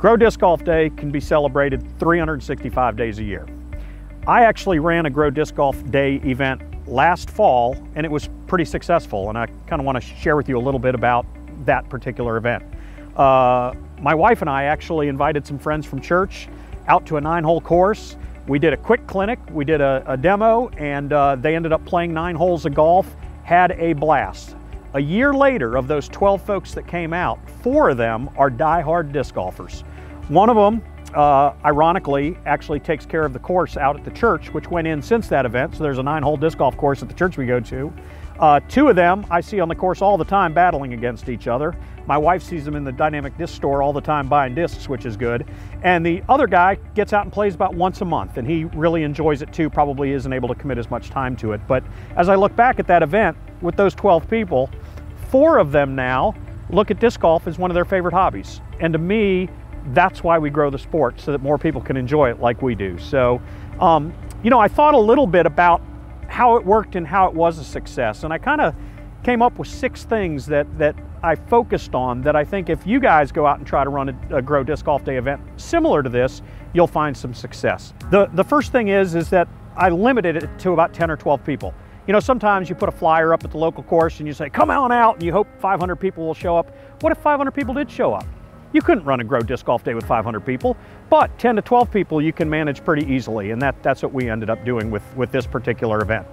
Grow Disc Golf Day can be celebrated 365 days a year. I actually ran a Grow Disc Golf Day event last fall, and it was pretty successful, and I kind of want to share with you a little bit about that particular event. My wife and I actually invited some friends from church out to a 9-hole course. We did a quick clinic, we did a demo, and they ended up playing 9 holes of golf, had a blast. A year later, of those 12 folks that came out, 4 of them are die-hard disc golfers. One of them, ironically, actually takes care of the course out at the church, which went in since that event, so there's a 9-hole disc golf course at the church we go to. 2 of them I see on the course all the time battling against each other. My wife sees them in the dynamic disc store all the time buying discs, which is good. And the other guy gets out and plays about once a month, and he really enjoys it too, probably isn't able to commit as much time to it. But as I look back at that event with those 12 people, 4 of them now look at disc golf as one of their favorite hobbies. And to me, that's why we grow the sport, so that more people can enjoy it like we do. So, you know, I thought a little bit about how it worked and how it was a success. And I kind of came up with 6 things that I focused on that I think if you guys go out and try to run a Grow Disc Golf Day event similar to this, you'll find some success. The first thing is that I limited it to about 10 or 12 people. You know, sometimes you put a flyer up at the local course and you say, come on out, and you hope 500 people will show up. What if 500 people did show up? You couldn't run a Grow Disc Golf Day with 500 people, but 10 to 12 people you can manage pretty easily, and that's what we ended up doing with this particular event.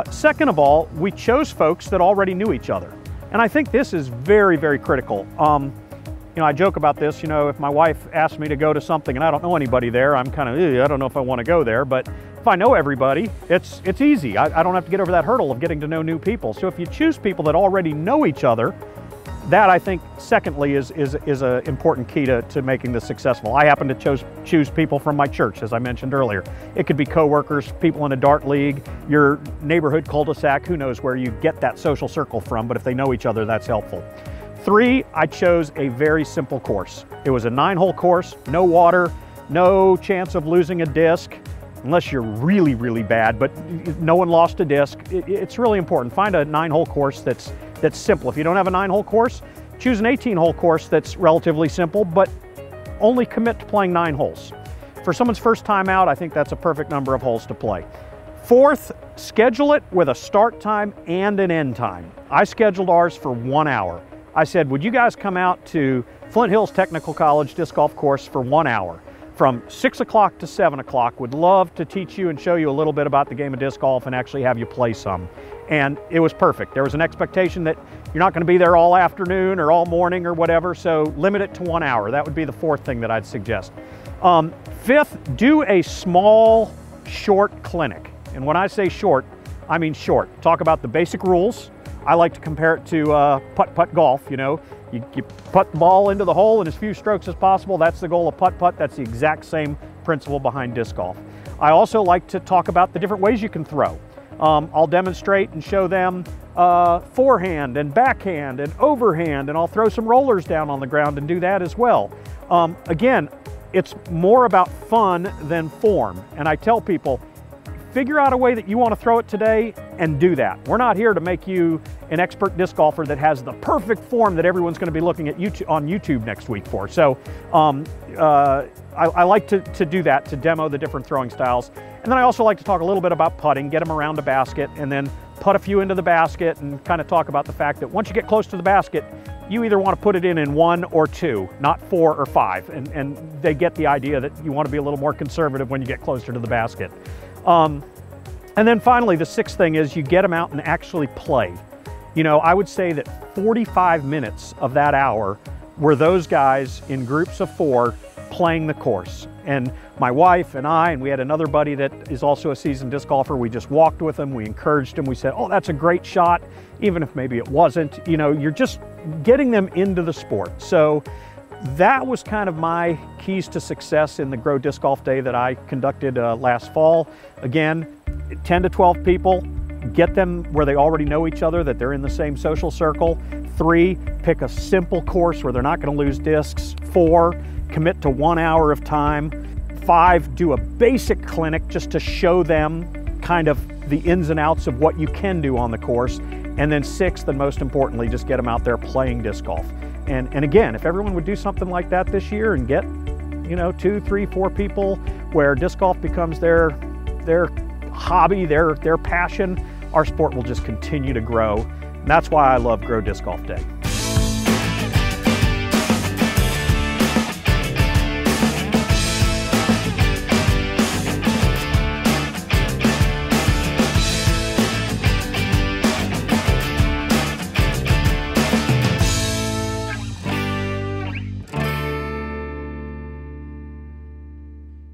Second of all, we chose folks that already knew each other, and I think this is very, very critical. You know, I joke about this, you know, if my wife asks me to go to something and I don't know anybody there, I'm kind of, I don't know if I want to go there, but if I know everybody, it's easy. I don't have to get over that hurdle of getting to know new people. So if you choose people that already know each other, that I think, secondly, is an important key to making this successful. I happen to choose people from my church, as I mentioned earlier. It could be coworkers, people in a dart league, your neighborhood cul-de-sac, who knows where you get that social circle from, but if they know each other, that's helpful. 3, I chose a very simple course. It was a 9-hole course, no water, no chance of losing a disc, unless you're really, really bad, but no one lost a disc. It's really important. Find a 9-hole course that's simple. If you don't have a 9-hole course, choose an 18-hole course that's relatively simple, but only commit to playing 9 holes. For someone's first time out, I think that's a perfect number of holes to play. 4th, schedule it with a start time and an end time. I scheduled ours for 1 hour. I said, would you guys come out to Flint Hills Technical College disc golf course for 1 hour? From 6 o'clock to 7 o'clock, would love to teach you and show you a little bit about the game of disc golf and actually have you play some. And it was perfect. There was an expectation that you're not going to be there all afternoon or all morning or whatever, so limit it to 1 hour. That would be the 4th thing that I'd suggest. 5th, do a small, short clinic. And when I say short, I mean short. Talk about the basic rules. I like to compare it to putt-putt golf, you know. You putt the ball into the hole in as few strokes as possible. That's the goal of putt-putt. That's the exact same principle behind disc golf. I also like to talk about the different ways you can throw. I'll demonstrate and show them forehand and backhand and overhand, and I'll throw some rollers down on the ground and do that as well. Again, it's more about fun than form. And I tell people, figure out a way that you want to throw it today and do that. We're not here to make you an expert disc golfer that has the perfect form that everyone's going to be looking at on YouTube next week for. So I like to do that, to demo the different throwing styles. And then I also like to talk a little bit about putting, get them around a basket, and then put a few into the basket, and kind of talk about the fact that once you get close to the basket, you either want to put it in 1 or 2, not 4 or 5. And they get the idea that you want to be a little more conservative when you get closer to the basket. And then finally, the 6th thing is you get them out and actually play. You know, I would say that 45 minutes of that hour were those guys in groups of 4 playing the course. And my wife and I, and we had another buddy that is also a seasoned disc golfer, we just walked with him, we encouraged him, we said, oh, that's a great shot, even if maybe it wasn't. You know, you're just getting them into the sport. So that was kind of my keys to success in the Grow Disc Golf Day that I conducted last fall. Again, 10 to 12 people, get them where they already know each other, that they're in the same social circle. 3, pick a simple course where they're not going to lose discs. 4, commit to 1 hour of time. 5, do a basic clinic just to show them kind of the ins and outs of what you can do on the course. And then 6th, and most importantly, just get them out there playing disc golf. And again, if everyone would do something like that this year and get, 2, 3, 4 people where disc golf becomes their hobby, their passion, our sport will just continue to grow. And that's why I love Grow Disc Golf Day.